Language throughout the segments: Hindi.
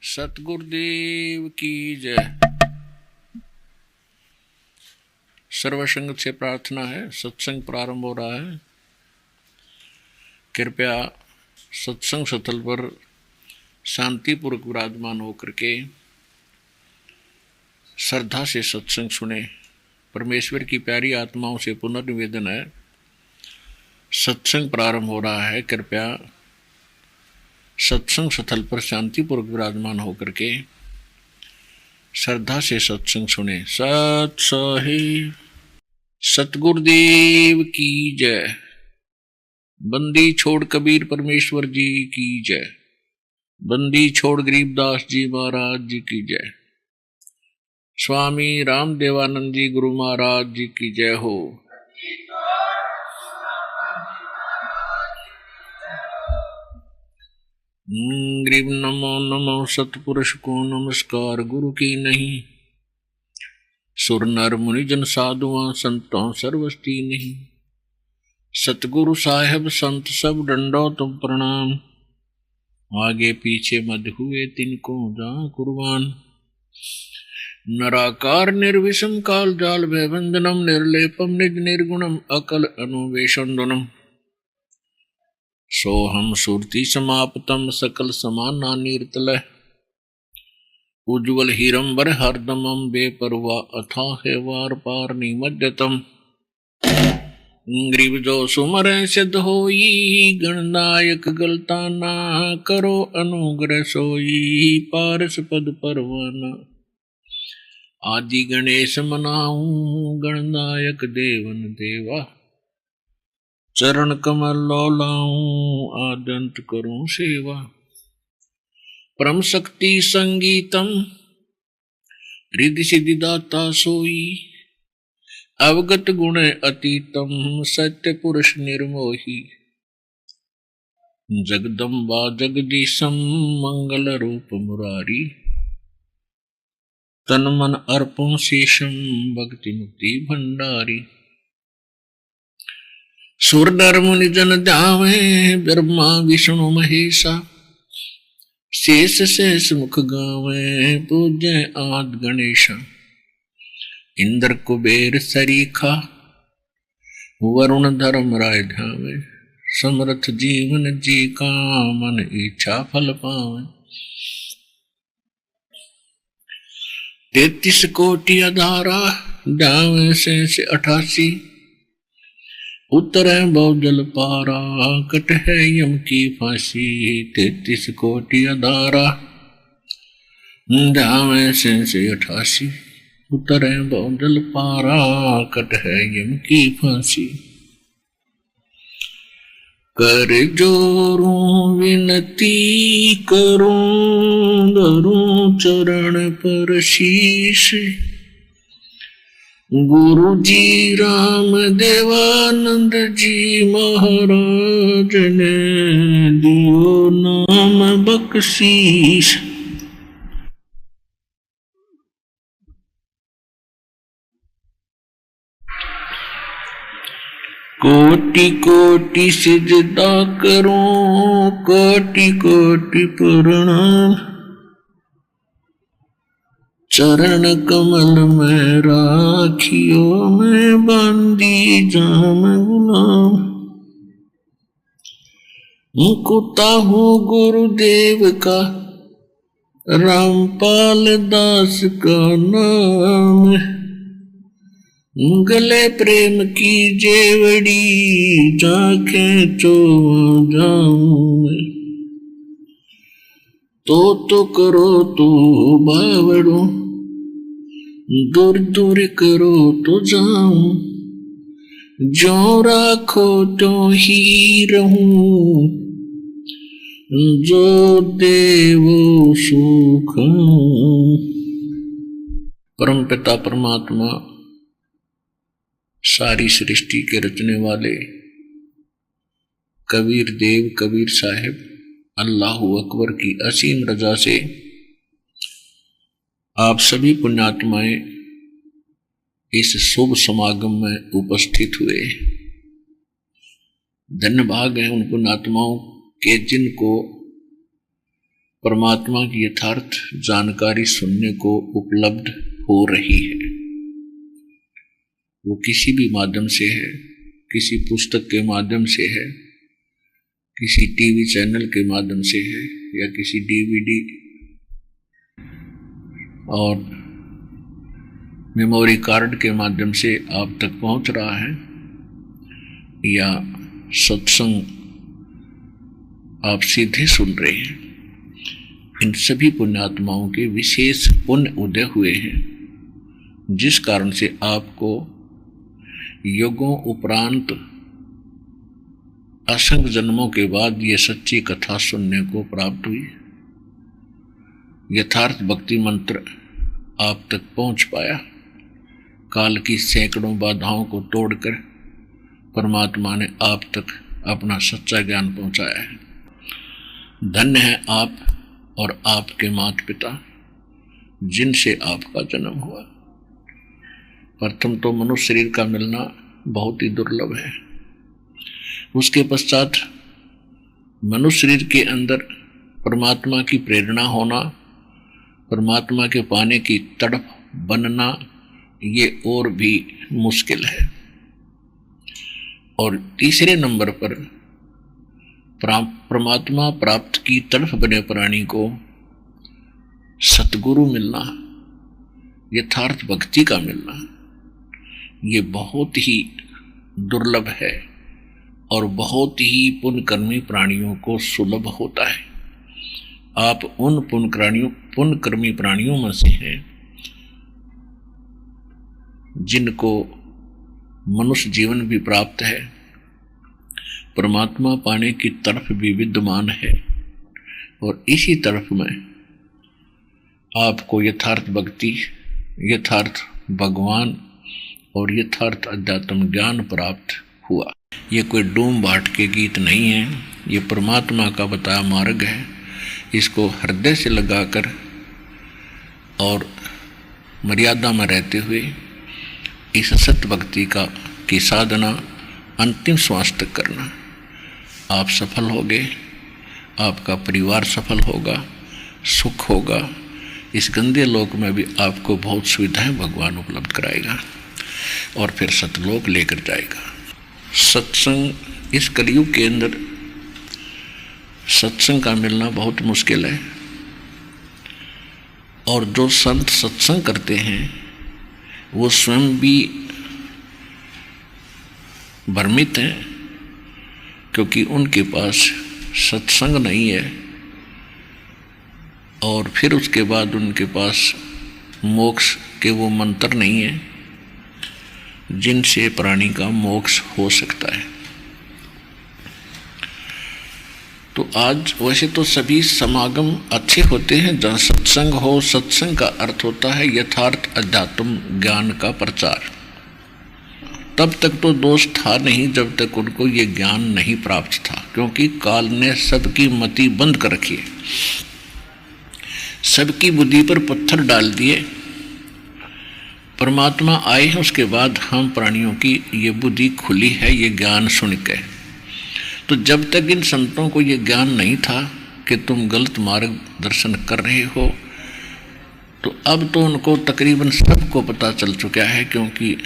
सतगुरुदेव की जय। सर्वसंग से प्रार्थना है, सत्संग प्रारंभ हो रहा है। कृपया सत्संग स्थल पर शांतिपूर्वक विराजमान होकर के श्रद्धा से सत्संग सुने। परमेश्वर की प्यारी आत्माओं से पुनर्निवेदन है, सत्संग प्रारंभ हो रहा है। कृपया सत्संग स्थल पर शांतिपूर्वक विराजमान होकर के श्रद्धा से सत्संग सुने। सत साहिब सतगुरुदेव की जय। बंदी छोड़ कबीर परमेश्वर जी की जय। बंदी छोड़ गरीबदास जी महाराज जी की जय। स्वामी रामदेवानंद जी गुरु महाराज जी की जय हो। ग्रीब नमो नमो सतपुरुष को नमस्कार गुरु की नहीं। सुर नर मुनि जन साधुआं संतों सर्वस्ती नहीं। सतगुरु साहेब संत सब डंडो तुम प्रणाम। आगे पीछे मत हुए तिनको जा कुर्बान। नराकार निर्विषम काल जाल भयबंधनम निर्लेपम निज निर्गुणम अकल अनुवेशंदनम। सोहम सुरति समाप्तम सकल समाना नीरतलय। उज्ज्वल हीरंबर हरदमम बेपरवा अथाह वार पार निमज्जतम। ग्रीव जो सुमर सिद्ध होई गणनायक गलता ना करो अनुग्रह सोई पारस पद परवाना। आदि गणेश मनाऊं गणनायक देवन देवा। चरण कमल लाऊं आदंत करूं सेवा। परम शक्ति संगीतम रिद्धि सिद्धि दाता सोई। अवगत गुण अतीतम सत्य पुरुष निर्मोही। जगदम्बा जगदीशम मंगल रूप मुरारी। तन मन अर्पण शेषम भक्ति मुक्ति भंडारी। सुर नर मुनि जन ध्यावे ब्रह्मा विष्णु महेशा। शेष शेष मुख गावे पूज्य आद गणेशा। इंद्र कुबेर सरीखा वरुण धर्म राय ध्यावे। समर्थ जीवन जी का मन इच्छा फल पावे। 33 कोटि अधारा ध्यावे शेष 88। उत्तर बहुजल पारा कट है यम की फांसी। 33 कोटि अधारा ध्यावे शेष 88। उत्तर बहुजल पारा कट है यम की फांसी। कर जोरूं विनती करूं धरूं चरण पर शीश। गुरु जी राम देवानंद जी महाराज ने दियो नाम बख्शीश। कोटि कोटि सिजदा करूं कोटि कोटि प्रणाम। चरण कमल में राखियो मैं बंदी जाम गुलाम। कुत्ता हूँ गुरुदेव का रामपाल दास का नाम। गले प्रेम की जेवड़ी जाके चो जाऊं। तो करो तो बावड़ो दूर दूर करो तो जाऊं। जो राखो तो ही रहूं जो देवो सुख। परम पिता परमात्मा सारी सृष्टि के रचने वाले कबीर देव कबीर साहिब अल्लाहु अकबर की असीम रजा से आप सभी पुण्यात्माएं इस शुभ समागम में उपस्थित हुए। धन्य भाग हैं उन पुण्यात्माओं के जिनको परमात्मा की यथार्थ जानकारी सुनने को उपलब्ध हो रही है। वो किसी भी माध्यम से है, किसी पुस्तक के माध्यम से है, किसी टीवी चैनल के माध्यम से है, या किसी डीवीडी और मेमोरी कार्ड के माध्यम से आप तक पहुंच रहा है, या सत्संग आप सीधे सुन रहे हैं। इन सभी पुण्यात्माओं के विशेष पुण्य उदय हुए हैं, जिस कारण से आपको युगों उपरांत असंख्य जन्मों के बाद ये सच्ची कथा सुनने को प्राप्त हुई। यथार्थ भक्ति मंत्र आप तक पहुंच पाया। काल की सैकड़ों बाधाओं को तोड़कर परमात्मा ने आप तक अपना सच्चा ज्ञान पहुंचाया है। धन्य है आप और आपके माता पिता जिनसे आपका जन्म हुआ। प्रथम तो मनुष्य शरीर का मिलना बहुत ही दुर्लभ है। उसके पश्चात मनुष्य शरीर के अंदर परमात्मा की प्रेरणा होना, परमात्मा के पाने की तड़प बनना, ये और भी मुश्किल है। और तीसरे नंबर पर परमात्मा प्राप्त की तड़प बने प्राणी को सतगुरु मिलना, यथार्थ भक्ति का मिलना, ये बहुत ही दुर्लभ है और बहुत ही पुण्यकर्मी प्राणियों को सुलभ होता है। आप उन पुण्यकर्मी प्राणियों में से हैं जिनको मनुष्य जीवन भी प्राप्त है, परमात्मा पाने की तरफ भी विद्यमान है, और इसी तरफ में आपको यथार्थ भक्ति, यथार्थ भगवान और यथार्थ अध्यात्म ज्ञान प्राप्त हुआ। ये कोई डूम बाट के गीत नहीं है, ये परमात्मा का बताया मार्ग है। इसको हृदय से लगाकर और मर्यादा में रहते हुए इस सत्य भक्ति की साधना अंतिम श्वास तक करना, आप सफल होगे, आपका परिवार सफल होगा, सुख होगा। इस गंदे लोक में भी आपको बहुत सुविधाएं भगवान उपलब्ध कराएगा और फिर सतलोक लेकर जाएगा। सत्संग इस कलयुग के अंदर सत्संग का मिलना बहुत मुश्किल है, और जो संत सत्संग करते हैं वो स्वयं भी भ्रमित हैं, क्योंकि उनके पास सत्संग नहीं है, और फिर उसके बाद उनके पास मोक्ष के वो मंत्र नहीं है जिनसे प्राणी का मोक्ष हो सकता है। तो आज वैसे तो सभी समागम अच्छे होते हैं जहाँ सत्संग हो। सत्संग का अर्थ होता है यथार्थ अध्यात्म ज्ञान का प्रचार। तब तक तो दोष था नहीं जब तक उनको ये ज्ञान नहीं प्राप्त था, क्योंकि काल ने सबकी मति बंद कर रखी है, सबकी बुद्धि पर पत्थर डाल दिए। परमात्मा आए हैं, उसके बाद हम प्राणियों की ये बुद्धि खुली है ये ज्ञान सुन के। तो जब तक इन संतों को ये ज्ञान नहीं था कि तुम गलत मार्ग दर्शन कर रहे हो, तो अब तो उनको तकरीबन सबको पता चल चुका है, क्योंकि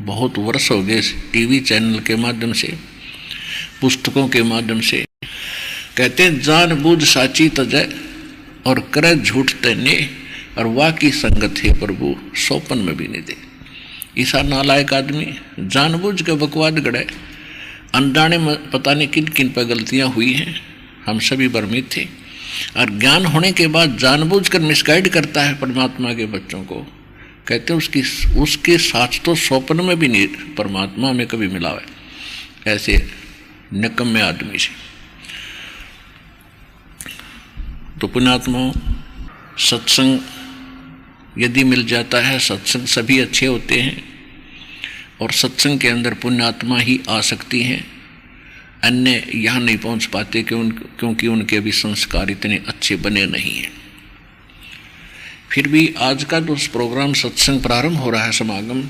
बहुत वर्ष हो गए टीवी चैनल के माध्यम से, पुस्तकों के माध्यम से। कहते हैं जानबूझ साची तजय और करे झूठ तने, और वाह की संगत है प्रभु सोपन में भी नहीं दे। ऐसा नालायक आदमी जानबूझ के बकवाद गड़े, अनजाने में पता नहीं किन किन पर गलतियां हुई हैं, हम सभी भ्रमित थे। और ज्ञान होने के बाद जानबूझ कर मिसगाइड करता है परमात्मा के बच्चों को। कहते हैं उसके साथ तो स्वप्न में भी नहीं परमात्मा में कभी मिला है ऐसे निकम्मे आदमी से। तो पुण्यात्माओं, सत्संग यदि मिल जाता है, सत्संग सभी अच्छे होते हैं, और सत्संग के अंदर पुण्यात्मा ही आ सकती हैं, अन्य यहाँ नहीं पहुँच पाते क्योंकि उनके भी संस्कार इतने अच्छे बने नहीं हैं। फिर भी आज का जो प्रोग्राम सत्संग प्रारंभ हो रहा है, समागम,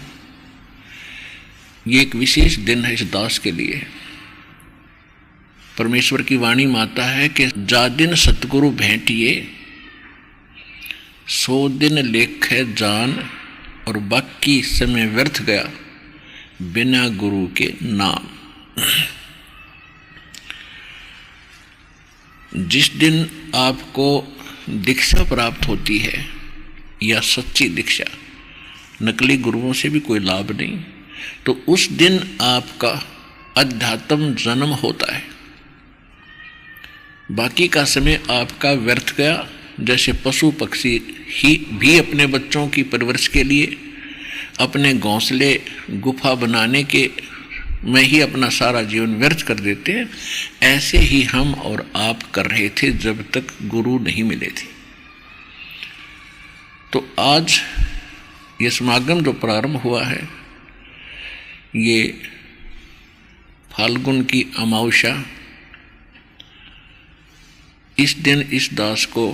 ये एक विशेष दिन है इस दास के लिए। परमेश्वर की वाणी माता है कि जा दिन सतगुरु भेंटिए 100 दिन लेखे जान, और बाकी समय व्यर्थ गया बिना गुरु के नाम। जिस दिन आपको दीक्षा प्राप्त होती है, या सच्ची दीक्षा, नकली गुरुओं से भी कोई लाभ नहीं, तो उस दिन आपका अध्यात्म जन्म होता है। बाकी का समय आपका व्यर्थ गया। जैसे पशु पक्षी ही भी अपने बच्चों की परवरिश के लिए अपने घोंसले गुफा बनाने के में ही अपना सारा जीवन व्यर्थ कर देते हैं, ऐसे ही हम और आप कर रहे थे जब तक गुरु नहीं मिले थे। तो आज ये समागम जो प्रारंभ हुआ है, ये फाल्गुन की अमावस्या, इस दिन इस दास को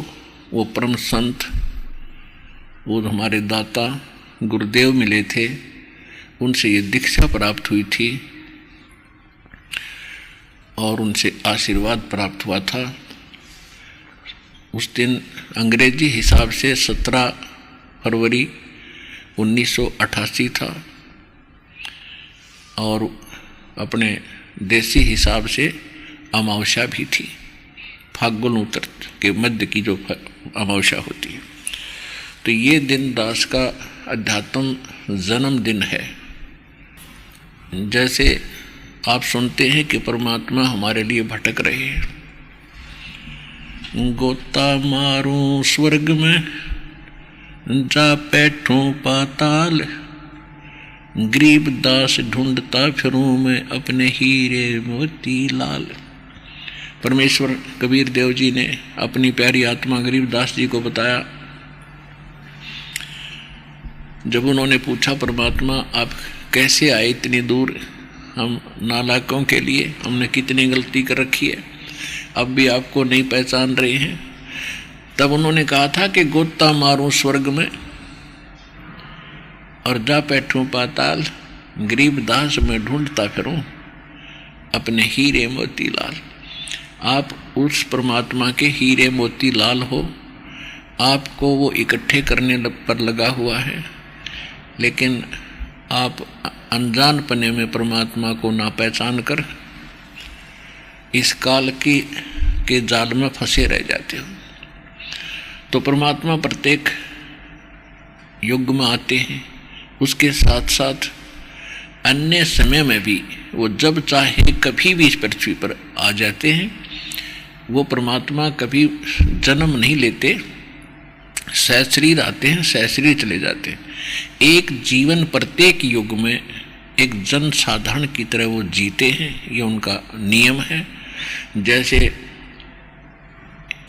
वो परम संत, वो हमारे दाता गुरुदेव मिले थे, उनसे ये दीक्षा प्राप्त हुई थी और उनसे आशीर्वाद प्राप्त हुआ था। उस दिन अंग्रेजी हिसाब से 17 फरवरी 1988 था और अपने देसी हिसाब से अमावस्या भी थी, फाल्गुन उत्तर के मध्य की जो अमावस्या होती है। तो ये दिन दास का अध्यात्म जन्म दिन है। जैसे आप सुनते हैं कि परमात्मा हमारे लिए भटक रहे हैं, गोता मारूं स्वर्ग में जा बैठूं पाताल, गरीब दास ढूंढता फिरूं मैं अपने हीरे मोती लाल। परमेश्वर कबीर देव जी ने अपनी प्यारी आत्मा गरीबदास जी को बताया, जब उन्होंने पूछा परमात्मा आप कैसे आए इतनी दूर, हम नालायकों के लिए हमने कितनी गलती कर रखी है, अब भी आपको नहीं पहचान रहे हैं। तब उन्होंने कहा था कि गोता मारूं स्वर्ग में और जा बैठूं पाताल, गरीबदास में ढूंढता फिरूं अपने हीरे मोती लाल। आप उस परमात्मा के हीरे मोती लाल हो, आपको वो इकट्ठे करने पर लगा हुआ है, लेकिन आप अनजानपने में परमात्मा को ना पहचान कर इस काल के जाल में फंसे रह जाते हो। तो परमात्मा प्रत्येक युग में आते हैं, उसके साथ साथ अन्य समय में भी वो जब चाहे कभी भी इस पृथ्वी पर आ जाते हैं। वो परमात्मा कभी जन्म नहीं लेते, सहशरीर आते हैं, सहशरीर चले जाते हैं। एक जीवन प्रत्येक युग में एक जन साधारण की तरह वो जीते हैं, ये उनका नियम है। जैसे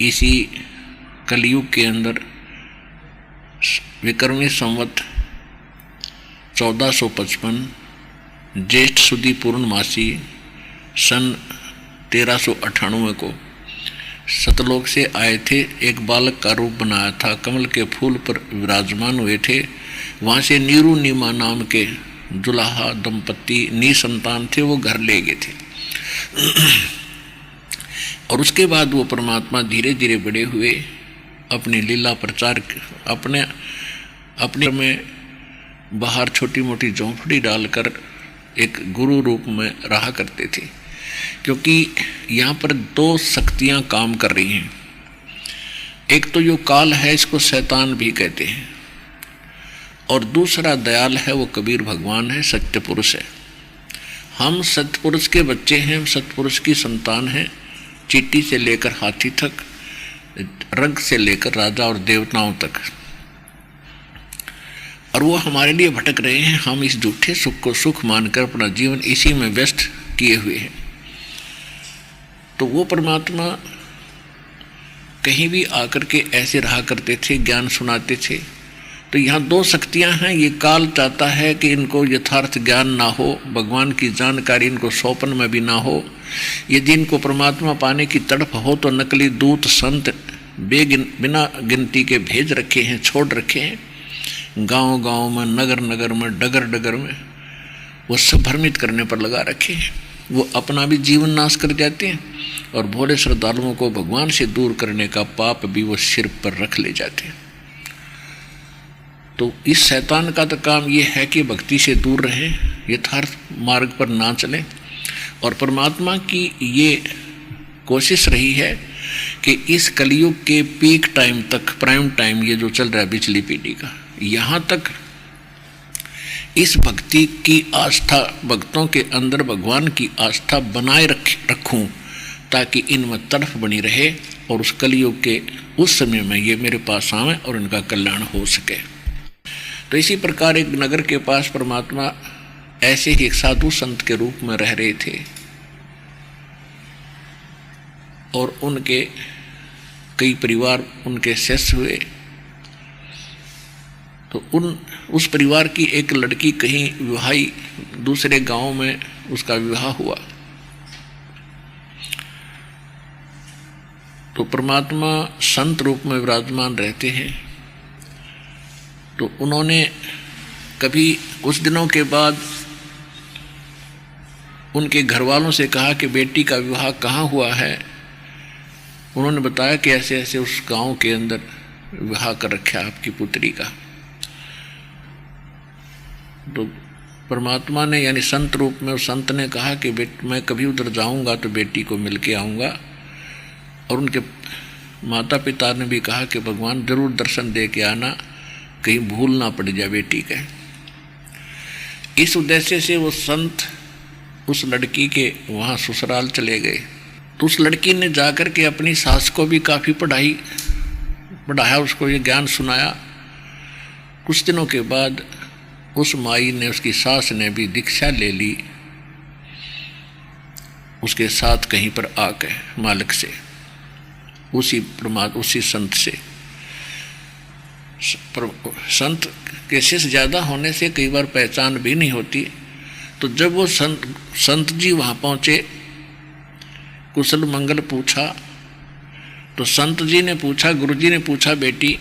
इसी कलयुग के अंदर विक्रमी संवत 1455 ज्येष्ठ सुदी पूर्णमासी सन 1398 को सतलोक से आए थे, एक बालक का रूप बनाया था, कमल के फूल पर विराजमान हुए थे। वहाँ से नीरू नीमा नाम के दुल्हा दंपत्ति निसंतान थे, वो घर ले गए थे। और उसके बाद वो परमात्मा धीरे धीरे बड़े हुए, अपनी लीला प्रचार अपने में बाहर छोटी मोटी झोंपड़ी डालकर एक गुरु रूप में रहा करते थे, क्योंकि यहाँ पर दो शक्तियाँ काम कर रही हैं। एक तो जो काल है, इसको शैतान भी कहते हैं, और दूसरा दयाल है, वो कबीर भगवान है, सत्य पुरुष है। हम सत्पुरुष के बच्चे हैं, हम सत्पुरुष की संतान हैं, चींटी से लेकर हाथी तक, रंग से लेकर राजा और देवताओं तक। और वो हमारे लिए भटक रहे हैं, हम इस झूठे सुख को सुख मानकर अपना जीवन इसी में व्यस्त किए हुए हैं। तो वो परमात्मा कहीं भी आकर के ऐसे रहा करते थे, ज्ञान सुनाते थे। तो यहाँ दो शक्तियाँ हैं। ये काल चाहता है कि इनको यथार्थ ज्ञान ना हो, भगवान की जानकारी इनको सौंपन में भी ना हो। यदि इनको परमात्मा पाने की तड़प हो तो नकली दूत संत बिना गिनती के भेज रखे हैं, छोड़ रखे हैं, गांव गांव में, नगर नगर में, डगर डगर में, वो सब भ्रमित करने पर लगा रखे हैं। वो अपना भी जीवन नाश कर जाते हैं और भोले श्रद्धालुओं को भगवान से दूर करने का पाप भी वो सिर पर रख ले जाते हैं। तो इस शैतान का तो काम ये है कि भक्ति से दूर रहें, यथार्थ मार्ग पर ना चलें। और परमात्मा की ये कोशिश रही है कि इस कलयुग के पीक टाइम तक, प्राइम टाइम ये जो चल रहा है पिछली पीढ़ी का, यहाँ तक इस भक्ति की आस्था, भक्तों के अंदर भगवान की आस्था बनाए रखूं ताकि इनमें तड़फ बनी रहे और उस कलयुग के उस समय में ये मेरे पास आवे और इनका कल्याण हो सके। तो इसी प्रकार एक नगर के पास परमात्मा ऐसे ही एक साधु संत के रूप में रह रहे थे और उनके कई परिवार उनके शिष्य हुए। तो उस परिवार की एक लड़की कहीं विवाही दूसरे गांव में उसका विवाह हुआ। तो परमात्मा संत रूप में विराजमान रहते हैं। तो उन्होंने कभी कुछ दिनों के बाद उनके घर वालों से कहा कि बेटी का विवाह कहाँ हुआ है। उन्होंने बताया कि ऐसे ऐसे उस गांव के अंदर विवाह कर रखा है आपकी पुत्री का। तो परमात्मा ने यानी संत रूप में उस संत ने कहा कि मैं कभी उधर जाऊंगा तो बेटी को मिल के आऊँगा। और उनके माता पिता ने भी कहा कि भगवान जरूर दर्शन दे के आना, कहीं भूल ना पड़ जाए बेटी के। इस उद्देश्य से वो संत उस लड़की के वहाँ ससुराल चले गए। तो उस लड़की ने जाकर के अपनी सास को भी काफ़ी पढ़ाया, उसको ये ज्ञान सुनाया। कुछ दिनों के बाद उस माई ने, उसकी सास ने भी दीक्षा ले ली उसके साथ कहीं पर आकर मालिक से, उसी संत से। संत के शिष्य ज़्यादा होने से कई बार पहचान भी नहीं होती। तो जब वो संत जी वहाँ पहुँचे, कुशल मंगल पूछा, तो संत जी ने पूछा, गुरु जी ने पूछा, बेटी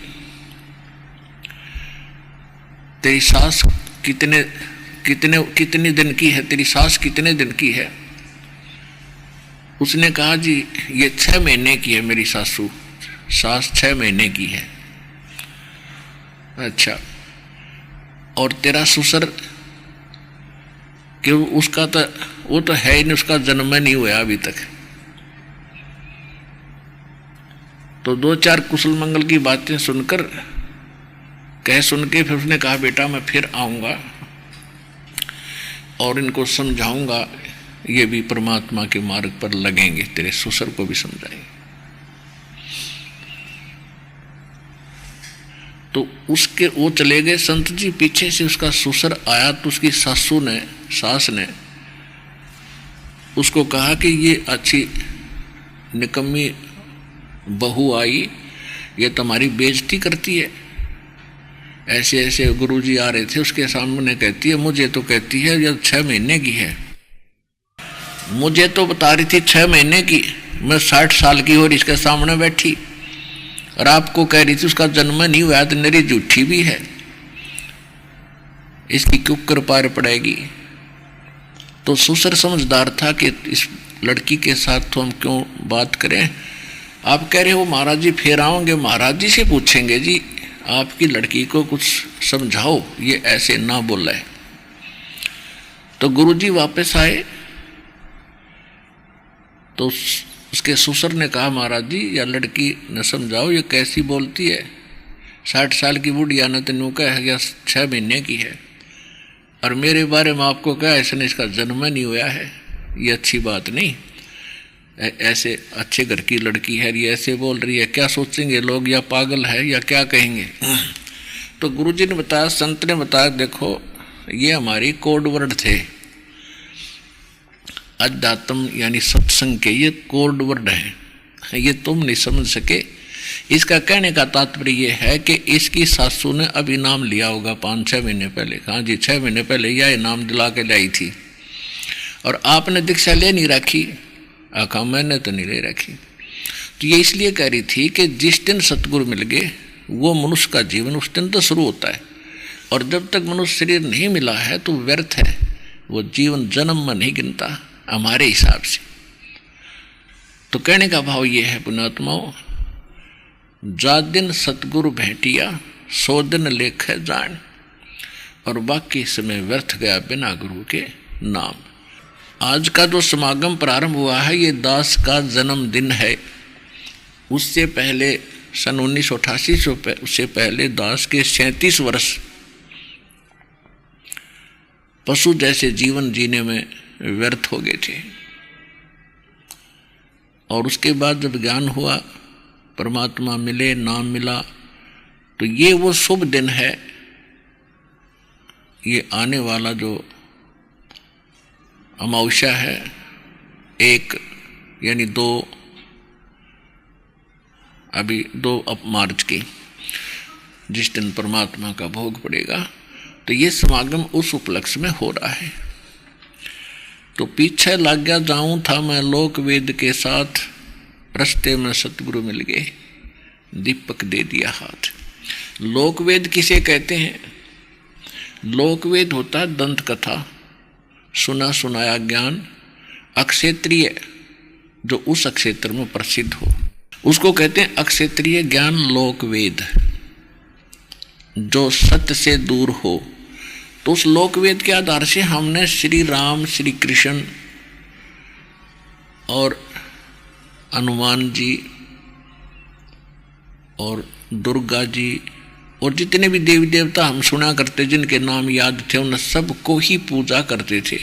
तेरी सास कितने दिन की है, तेरी सास कितने दिन की है? उसने कहा जी ये 6 महीने की है मेरी सास 6 महीने की है। अच्छा, और तेरा ससुर क्यों, उसका तो वो तो है ही नहीं, उसका जन्म नहीं हुआ अभी तक। तो 2-4 कुशल मंगल की बातें सुन के फिर उसने कहा बेटा मैं फिर आऊँगा और इनको समझाऊंगा, ये भी परमात्मा के मार्ग पर लगेंगे, तेरे ससुर को भी समझाएंगे। तो उसके वो चले गए संत जी। पीछे से उसका ससुर आया तो उसकी सास ने उसको कहा कि ये अच्छी निकम्मी बहू आई, ये तुम्हारी बेइज्जती करती है। ऐसे ऐसे गुरुजी आ रहे थे उसके सामने, कहती है मुझे तो कहती है ये 6 महीने की है। मुझे तो बता रही थी 6 महीने की, मैं 60 साल की और इसके सामने बैठी, और आपको कह रही थी उसका जन्म नहीं हुआ, तो मेरी झूठी भी है, इसकी क्यों कृपा पड़ेगी। तो ससुर समझदार था कि इस लड़की के साथ तो हम क्यों बात करें। आप कह रहे हो महाराज जी फिर आओगे, महाराज जी से पूछेंगे जी आपकी लड़की को कुछ समझाओ, ये ऐसे ना बोला है। तो गुरुजी वापस आए तो उसके ससुर ने कहा महाराज जी या लड़की न समझाओ, ये कैसी बोलती है, 60 साल की बुढ़िया ने तेनू कहा या 6 महीने की है, और मेरे बारे में आपको क्या इसने इसका जन्म नहीं हुआ है, ये अच्छी बात नहीं। ऐसे अच्छे घर की लड़की है, ये ऐसे बोल रही है, क्या सोचेंगे लोग, या पागल है या क्या कहेंगे। तो गुरुजी ने बताया, संत ने बताया, देखो ये हमारी कोड वर्ड थे, अध्यात्म यानी सत्संग के ये कोड वर्ड हैं, ये तुम नहीं समझ सके। इसका कहने का तात्पर्य ये है कि इसकी सासू ने अब इनाम लिया होगा 5-6 महीने पहले। हाँ जी, 6 महीने पहले यह इनाम दिला के लाई थी, और आपने दीक्षा ले नहीं रखी। आखा मैंने तो नहीं ले रखी। तो ये इसलिए कह रही थी कि जिस दिन सतगुरु मिल गए वो मनुष्य का जीवन उस दिन तो शुरू होता है, और जब तक मनुष्य शरीर नहीं मिला है तो व्यर्थ है, वो जीवन जन्म में नहीं गिनता। हमारे हिसाब से। तो कहने का भाव ये है पुण्यात्माओं, जा दिन सतगुरु भेंटिया सो दिन लेख जान, और बाकी समय व्यर्थ गया बिना गुरु के नाम। आज का जो समागम प्रारंभ हुआ है ये दास का जन्मदिन है। उससे पहले सन 1988 उससे पहले दास के 37 वर्ष पशु जैसे जीवन जीने में व्यर्थ हो गए थे। और उसके बाद जब ज्ञान हुआ, परमात्मा मिले, नाम मिला, तो ये वो शुभ दिन है। ये आने वाला जो अमावस्या है 1 यानी 2 मार्च की, जिस दिन परमात्मा का भोग पड़ेगा, तो ये समागम उस उपलक्ष्य में हो रहा है। तो पीछे लग गया जाऊं था मैं लोक वेद के साथ, रस्ते में सतगुरु मिल गए, दीपक दे दिया हाथ। लोक वेद किसे कहते हैं? लोक वेद होता है दंत कथा, सुना सुनाया ज्ञान, अक्षेत्रीय जो उस क्षेत्र में प्रसिद्ध हो, उसको कहते हैं अक्षेत्रीय ज्ञान लोक वेद, जो सत्य से दूर हो। तो उस लोक वेद के आधार से हमने श्री राम, श्री कृष्ण और हनुमान जी और दुर्गा जी और जितने भी देवी देवता हम सुना करते, जिनके नाम याद थे, उन सबको ही पूजा करते थे।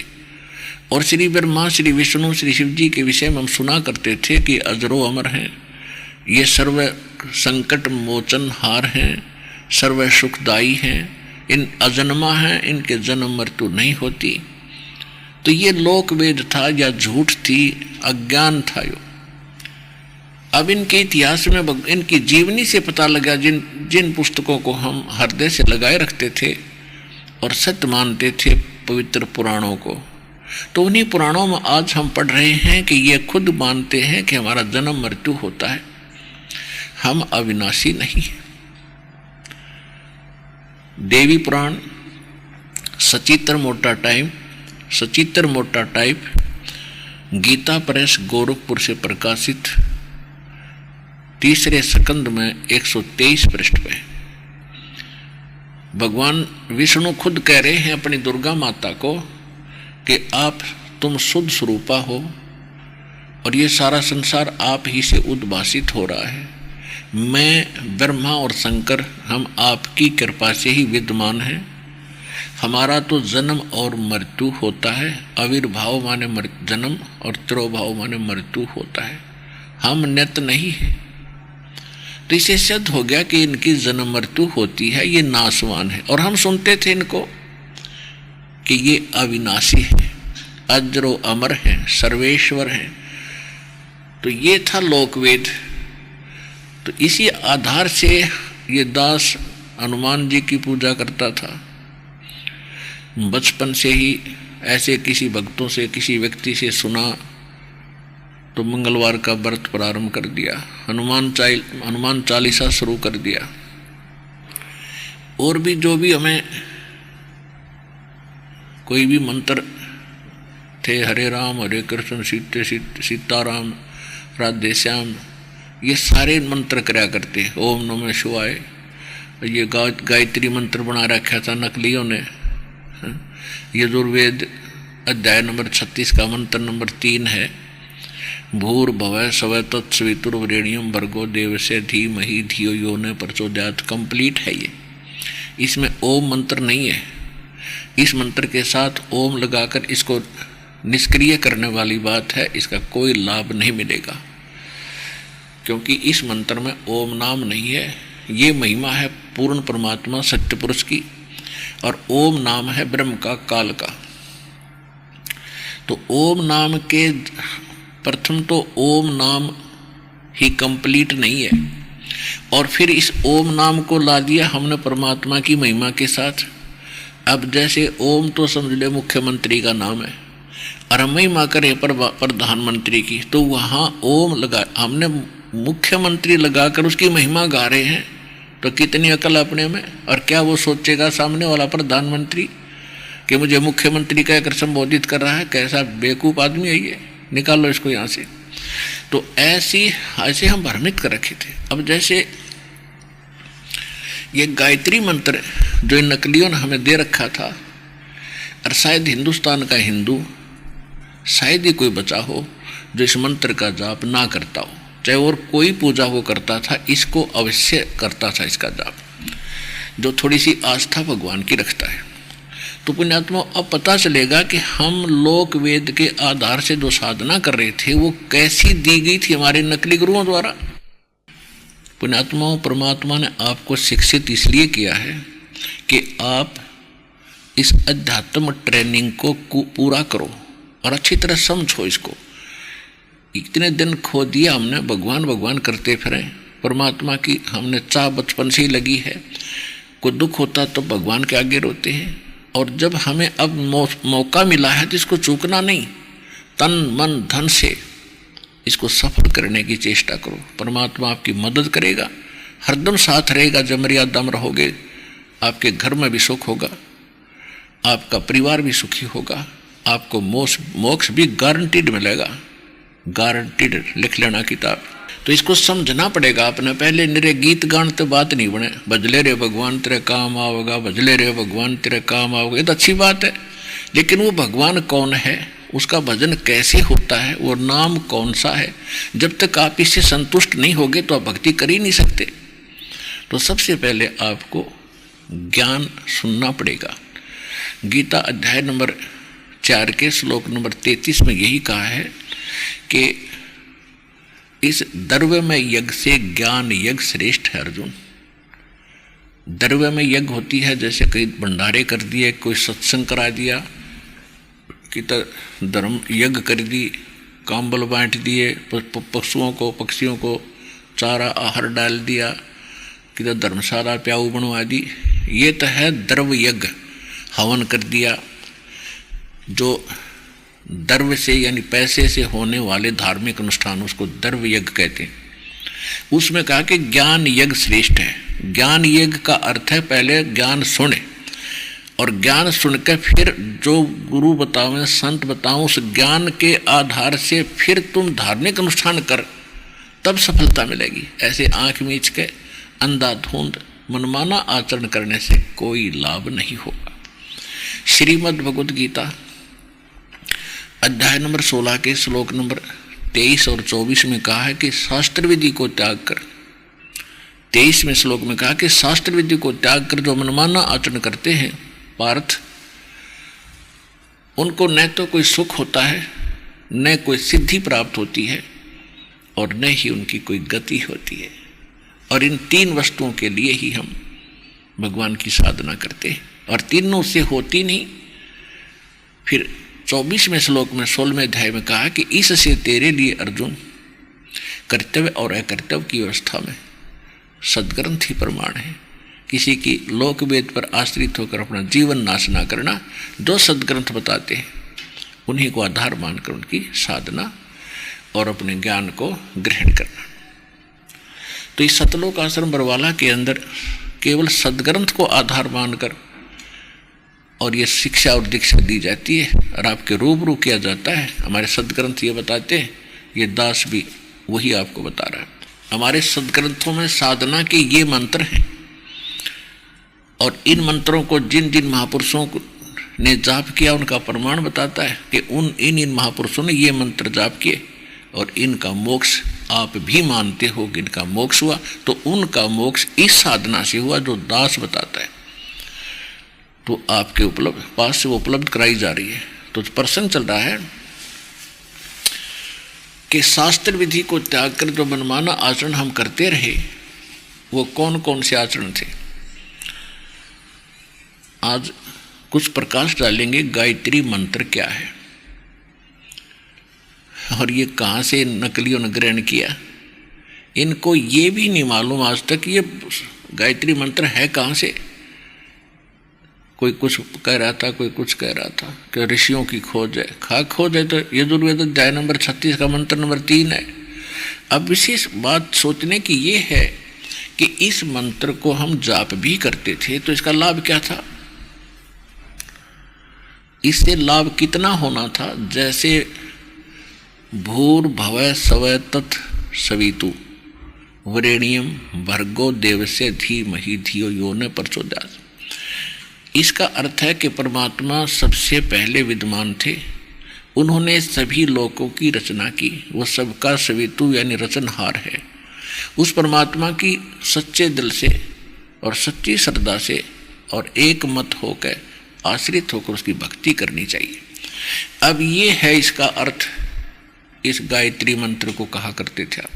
और श्री ब्रह्मा, श्री विष्णु, श्री शिव जी के विषय में हम सुना करते थे कि अजरो अमर हैं, ये सर्व संकट मोचन हार हैं, सर्व सुखदाई हैं, इन अजन्मा हैं, इनके जन्म मृत्यु नहीं होती। तो ये लोक वेद था या झूठ थी, अज्ञान था यो। अब इनके इतिहास में इनकी जीवनी से पता लगा, जिन पुस्तकों को हम हृदय से लगाए रखते थे और सत्य मानते थे, पवित्र पुराणों को, तो उन्हीं पुराणों में आज हम पढ़ रहे हैं कि ये खुद मानते हैं कि हमारा जन्म मृत्यु होता है, हम अविनाशी नहीं। देवी पुराण सचित्र मोटा टाइप गीता प्रेस गोरखपुर से प्रकाशित, तीसरे स्कंद में 123 पृष्ठ पे भगवान विष्णु खुद कह रहे हैं अपनी दुर्गा माता को कि तुम शुद्ध स्वरूपा हो और ये सारा संसार आप ही से उद्भासित हो रहा है। मैं, ब्रह्मा और शंकर, हम आपकी कृपा से ही विद्यमान हैं। हमारा तो जन्म और मृत्यु होता है, आविर्भाव माने जन्म और तिरोभाव माने मृत्यु होता है, हम नित नहीं है। तो इसे सिद्ध हो गया कि इनकी जन्म मृत्यु होती है, ये नाशवान है। और हम सुनते थे इनको कि ये अविनाशी है, अजरो अमर हैं, सर्वेश्वर हैं। तो ये था लोकवेद। तो इसी आधार से ये दास हनुमान जी की पूजा करता था। बचपन से ही ऐसे किसी भक्तों से, किसी व्यक्ति से सुना तो मंगलवार का व्रत प्रारंभ कर दिया, हनुमान चालीसा शुरू कर दिया। और भी जो भी हमें कोई भी मंत्र थे, हरे राम हरे कृष्ण सीताराम राधे श्याम, ये सारे मंत्र कराया करते। ओम नमः शिवाय, ये गायत्री मंत्र बना रखा था नकलियों ने। यजुर्वेद अध्याय नंबर 36 का मंत्र नंबर 3 है, भूर्भुवः स्वः तत्सवितुर्वरेण्यं भर्गो देवस्य धीमहि धियो यो न प्रचोदयात्। कंप्लीट है ये, इसमें ओम मंत्र नहीं है। इस मंत्र के साथ ओम लगाकर इसको निष्क्रिय करने वाली बात है, इसका कोई लाभ नहीं मिलेगा, क्योंकि इस मंत्र में ओम नाम नहीं है। ये महिमा है पूर्ण परमात्मा सत्य पुरुष की, और ओम नाम है ब्रह्म का, काल का। तो ओम नाम के प्रथम तो ओम नाम ही कंप्लीट नहीं है, और फिर इस ओम नाम को ला दिया हमने परमात्मा की महिमा के साथ। अब जैसे ओम तो समझ ले मुख्यमंत्री का नाम है, और हम महिमा करें प्रधानमंत्री की, तो वहाँ ओम लगा, हमने मुख्यमंत्री लगाकर उसकी महिमा गा रहे हैं। तो कितनी अकल अपने में। और क्या वो सोचेगा सामने वाला प्रधानमंत्री कि मुझे मुख्यमंत्री कहकर संबोधित कर रहा है, कैसा बेवकूफ आदमी है ये, निकालो इसको यहाँ से। तो ऐसे हम भ्रमित कर रखे थे। अब जैसे ये गायत्री मंत्र जो इन नकलियों ने हमें दे रखा था, और शायद हिंदुस्तान का हिंदू शायद ही कोई बचा हो जो इस मंत्र का जाप ना करता हो, चाहे और कोई पूजा वो करता था, इसको अवश्य करता था इसका जाप, जो थोड़ी सी आस्था भगवान की रखता है। तो पुण्यात्मा, अब पता चलेगा कि हम लोक वेद के आधार से जो साधना कर रहे थे वो कैसी दी गई थी हमारे नकली गुरुओं द्वारा। पुण्यात्माओं, परमात्मा ने आपको शिक्षित इसलिए किया है कि आप इस अध्यात्म ट्रेनिंग को पूरा करो और अच्छी तरह समझो इसको। इतने दिन खो दिया हमने, भगवान भगवान करते फिरे, परमात्मा की हमने चाह बचपन से ही लगी है। कोई दुख होता तो भगवान के आगे रोते हैं, और जब हमें अब मौका मिला है तो इसको चूकना नहीं, तन मन धन से इसको सफल करने की चेष्टा करो। परमात्मा आपकी मदद करेगा, हरदम साथ रहेगा, जब मर्यादा में रहोगे आपके घर में भी सुख होगा, आपका परिवार भी सुखी होगा, आपको मोक्ष भी गारंटीड मिलेगा, गारंटीड। लिख लेना किताब। तो इसको समझना पड़ेगा आपने। पहले निरे गीत गान तो बात नहीं बने, भजले रे भगवान तेरे काम आओगा, भजले रे भगवान तेरे काम आओगा, ये तो अच्छी बात है, लेकिन वो भगवान कौन है, उसका भजन कैसे होता है, वो नाम कौन सा है, जब तक आप इससे संतुष्ट नहीं होगे तो आप भक्ति कर ही नहीं सकते। तो सबसे पहले आपको ज्ञान सुनना पड़ेगा। गीता अध्याय नंबर 4 के श्लोक नंबर 33 में यही कहा है कि इस द्रव्य में यज्ञ से ज्ञान यज्ञ श्रेष्ठ है। अर्जुन, द्रव्य में यज्ञ होती है, जैसे कई भंडारे कर दिए, कोई सत्संग करा दिया, कि धर्म यज्ञ कर दी, काम्बल बांट दिए, पशुओं को पक्षियों को चारा आहार डाल दिया, कि धर्मशाला प्याऊ बनवा दी, ये तो है द्रव्य यज्ञ। हवन कर दिया, जो द्रव्य से यानी पैसे से होने वाले धार्मिक अनुष्ठान, उसको द्रव्य यज्ञ कहते हैं। उसमें कहा कि ज्ञान यज्ञ श्रेष्ठ है। ज्ञान यज्ञ का अर्थ है पहले ज्ञान सुने, और ज्ञान सुनकर फिर जो गुरु बताओ संत बताओ उस ज्ञान के आधार से फिर तुम धार्मिक अनुष्ठान कर, तब सफलता मिलेगी। ऐसे आंख मीच के अंधाधुंध मनमाना आचरण करने से कोई लाभ नहीं होगा। श्रीमद् भगवद गीता अध्याय नंबर 16 के श्लोक नंबर 23 और 24 में कहा है कि शास्त्र विधि को त्याग कर, 23वें श्लोक में कहा कि शास्त्र विधि को त्याग कर जो मनमाना आचरण करते हैं पार्थ, उनको न तो कोई सुख होता है, न कोई सिद्धि प्राप्त होती है, और न ही उनकी कोई गति होती है। और इन 3 वस्तुओं के लिए ही हम भगवान की साधना करते हैं, और तीनों से होती नहीं। फिर 24वें श्लोक में 16वें अध्याय में कहा कि इससे तेरे लिए अर्जुन कर्तव्य और अकर्तव्य की व्यवस्था में सद्ग्रंथ ही प्रमाण है। किसी की लोक वेद पर आश्रित होकर अपना जीवन नाश ना करना, जो सद्ग्रंथ बताते हैं उन्हीं को आधार मानकर उनकी साधना और अपने ज्ञान को ग्रहण करना। तो इस सतलोक आश्रम बरवाला के अंदर केवल सद्ग्रंथ को आधार मानकर और ये शिक्षा और दीक्षा दी जाती है, और आपके रूबरू किया जाता है। हमारे सद्ग्रंथ ये बताते हैं, ये दास भी वही आपको बता रहा है। हमारे सद्ग्रंथों में साधना के ये मंत्र हैं, और इन मंत्रों को जिन जिन महापुरुषों ने जाप किया उनका प्रमाण बताता है कि इन महापुरुषों ने ये मंत्र जाप किए, और इनका मोक्ष आप भी मानते हो कि इनका मोक्ष हुआ, तो उनका मोक्ष इस साधना से हुआ जो दास बताता है। तो आपके पास से वो उपलब्ध कराई जा रही है। तो प्रसंग चल रहा है कि शास्त्र विधि को त्याग कर जो मनमाना आचरण हम करते रहे, वो कौन कौन से आचरण थे। आज कुछ प्रकाश डालेंगे गायत्री मंत्र क्या है, और ये कहाँ से नकलियों ने ग्रहण किया। इनको ये भी नहीं मालूम आज तक ये गायत्री मंत्र है कहाँ से। कोई कुछ कह रहा था, कोई कुछ कह रहा था कि ऋषियों की खोज है। खोज है तो यजुर्वेद अध्याय नंबर 36 का मंत्र नंबर 3 है। अब विशेष बात सोचने की ये है कि इस मंत्र को हम जाप भी करते थे तो इसका लाभ क्या था। इससे लाभ कितना होना था, जैसे भूर्भुवः स्वः तत् सवितु वरेण्यम भर्गो देवस्य धीमहि धियो यो न प्रचोदयात्। इसका अर्थ है कि परमात्मा सबसे पहले विद्यमान थे, उन्होंने सभी लोकों की रचना की, वो सबका सवितु यानी रचनहार है। उस परमात्मा की सच्चे दिल से और सच्ची श्रद्धा से और एक मत होकर आश्रित होकर उसकी भक्ति करनी चाहिए। अब ये है इसका अर्थ। इस गायत्री मंत्र को कहा करते थे आप,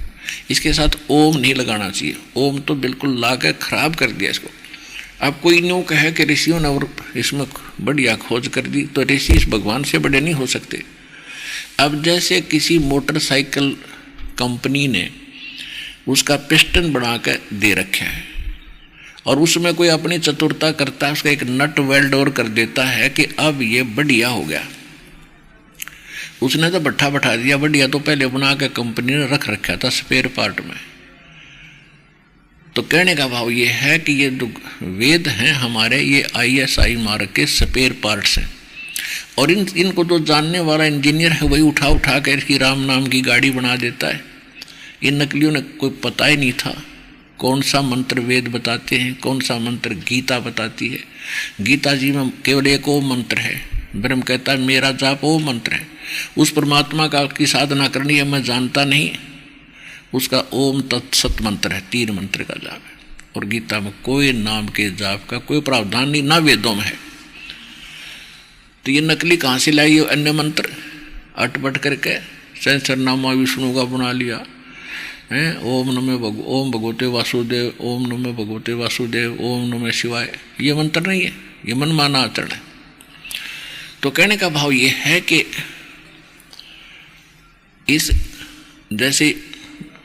इसके साथ ओम नहीं लगाना चाहिए। ओम तो बिल्कुल ला कर खराब कर दिया इसको। अब कोई न्यू कहे कि ऋषियों ने और इसमें बढ़िया खोज कर दी, तो ऋषि इस भगवान से बड़े नहीं हो सकते। अब जैसे किसी मोटरसाइकिल कंपनी ने उसका पिस्टन बना कर दे रखा है और उसमें कोई अपनी चतुरता करता है, उसका एक नट वेल्ड और कर देता है कि अब ये बढ़िया हो गया। उसने तो भट्ठा बैठा दिया, बढ़िया तो पहले बना के कंपनी ने रख रखा था स्पेयर पार्ट में। तो कहने का भाव ये है कि ये जो वेद हैं हमारे, ये ISI मार्क के स्पेयर पार्ट्स हैं, और इनको जो जानने वाला इंजीनियर है वही उठा उठा कर इसकी राम नाम की गाड़ी बना देता है। इन नकलियों ने कोई पता ही नहीं था कौन सा मंत्र वेद बताते हैं, कौन सा मंत्र गीता बताती है। गीता जी में केवल एक ओम मंत्र है। ब्रह्म कहता है मेरा जाप ओम मंत्र है। उस परमात्मा का की साधना करनी है, मैं जानता नहीं, उसका ओम तत्सत मंत्र है, 3 मंत्र का जाप है। और गीता में कोई नाम के जाप का कोई प्रावधान नहीं, ना वेदों में है। तो ये नकली कहाँ से लाई? अन्य मंत्र अटपट करके सहस्रनामा विष्णु का बना लिया है। ओम भगवते वासुदेव, ओम नमो भगवते वासुदेव, ओम नमः शिवाय। ये मंत्र नहीं है, ये मनमाना आचरण है। तो कहने का भाव ये है कि इस जैसे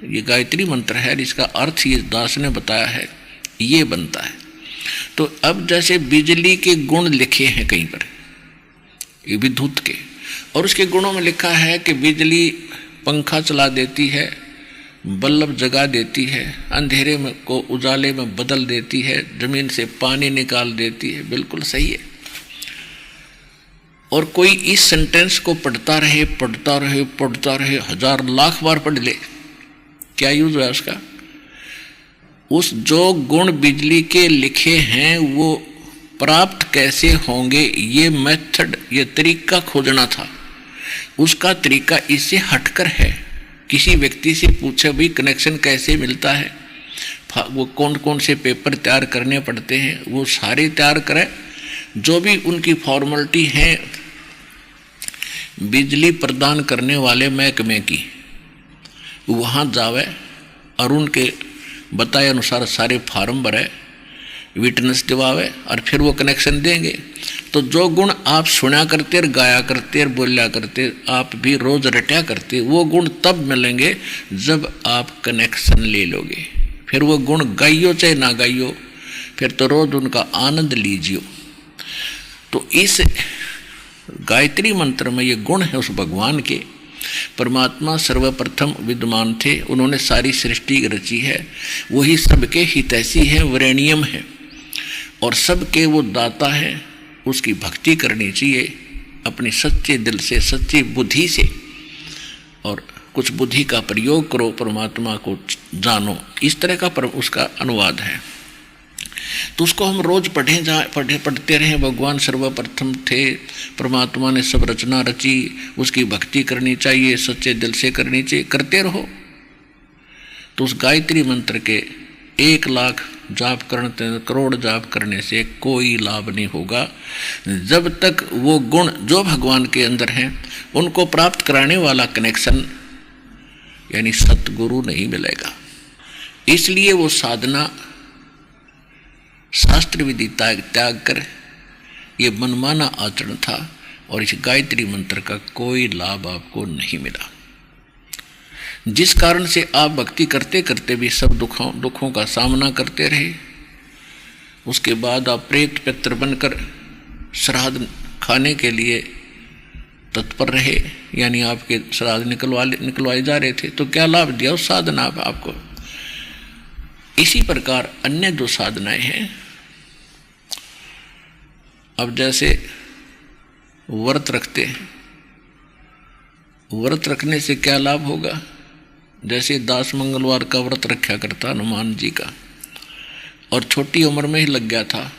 ये गायत्री मंत्र है, इसका अर्थ ये दास ने बताया है, ये बनता है। तो अब जैसे बिजली के गुण लिखे हैं कहीं पर, ये विद्युत के, और उसके गुणों में लिखा है कि बिजली पंखा चला देती है, बल्ब जगा देती है, अंधेरे में को उजाले में बदल देती है, जमीन से पानी निकाल देती है। बिल्कुल सही है। और कोई इस सेंटेंस को पढ़ता रहे पढ़ता रहे पढ़ता रहे, 1000 लाख बार पढ़ ले, क्या यूज है उसका? उस जो गुण बिजली के लिखे हैं वो प्राप्त कैसे होंगे, ये मेथड, ये तरीका खोजना था। उसका तरीका इससे हटकर है। किसी व्यक्ति से पूछे भाई कनेक्शन कैसे मिलता है, वो कौन कौन से पेपर तैयार करने पड़ते हैं, वो सारे तैयार करें। जो भी उनकी फॉर्मेलिटी है बिजली प्रदान करने वाले महकमे की, वहाँ जावे और उनके बताए अनुसार सारे फार्म भरे, विटनेस दिवावे और फिर वो कनेक्शन देंगे। तो जो गुण आप सुना करते और गाया करते और बोलिया करते, आप भी रोज रटा करते, वो गुण तब मिलेंगे जब आप कनेक्शन ले लोगे। फिर वो गुण गाइयो चाहे ना गाइयो, फिर तो रोज उनका आनंद लीजियो। तो इस गायत्री मंत्र में ये गुण है उस भगवान के। परमात्मा सर्वप्रथम विद्यमान थे, उन्होंने सारी सृष्टि रची है, वही सबके हितैषी है, वरेण्यम है, और सबके वो दाता है। उसकी भक्ति करनी चाहिए अपनी सच्चे दिल से, सच्ची बुद्धि से, और कुछ बुद्धि का प्रयोग करो, परमात्मा को जानो। इस तरह का उसका अनुवाद है। तो उसको हम रोज पढ़ते रहें। भगवान सर्वप्रथम थे, परमात्मा ने सब रचना रची, उसकी भक्ति करनी चाहिए, सच्चे दिल से करनी चाहिए, करते रहो। तो उस गायत्री मंत्र के 1 लाख जाप करने, करोड़ जाप करने से कोई लाभ नहीं होगा जब तक वो गुण जो भगवान के अंदर हैं उनको प्राप्त कराने वाला कनेक्शन यानी सतगुरु नहीं मिलेगा। इसलिए वो साधना शास्त्र विधि त्याग कर ये मनमाना आचरण था, और इस गायत्री मंत्र का कोई लाभ आपको नहीं मिला, जिस कारण से आप भक्ति करते करते भी सब दुखों का सामना करते रहे। उसके बाद आप प्रेत पित्र बनकर श्राद्ध खाने के लिए तत्पर रहे, यानी आपके श्राद्ध निकलवाए जा रहे थे। तो क्या लाभ दिया उस साधना आपको? इसी प्रकार अन्य जो साधनाएं हैं, अब जैसे व्रत रखते हैं। व्रत रखने से क्या लाभ होगा? जैसे दास मंगलवार का व्रत रखा करता हनुमान जी का, और छोटी उम्र में ही लग गया था,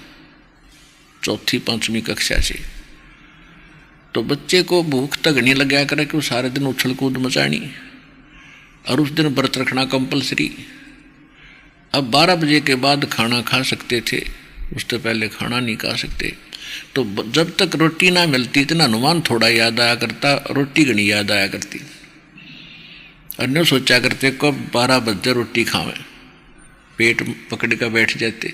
चौथी पांचवी कक्षा से, तो बच्चे को भूख तक नहीं लग गया करे कि वो सारे दिन उछल कूद मचानी, और उस दिन व्रत रखना कंपलसरी। अब 12 बजे के बाद खाना खा सकते थे, उससे पहले खाना नहीं खा सकते। तो जब तक रोटी ना मिलती इतना हनुमान थोड़ा याद आया करता, रोटी घनी याद आया करती। अन्य सोचा करते कब 12 बजे रोटी खावें, पेट पकड़ कर बैठ जाते।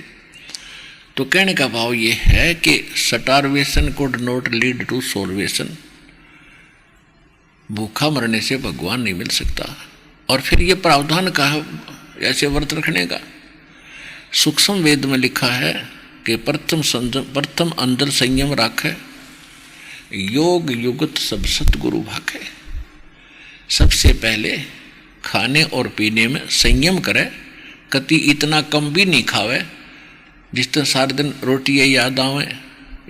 तो कहने का भाव ये है कि starvation could not lead to salvation, भूखा मरने से भगवान नहीं मिल सकता। और फिर ये प्रावधान कहा ऐसे व्रत रखने का। सूक्ष्म वेद में लिखा है कि प्रथम अंदर संयम राखे, योग युगत सब सतगुरु भाखे। सबसे पहले खाने और पीने में संयम करे, कति इतना कम भी नहीं खावे जिस तरह सारे दिन रोटी याद आवे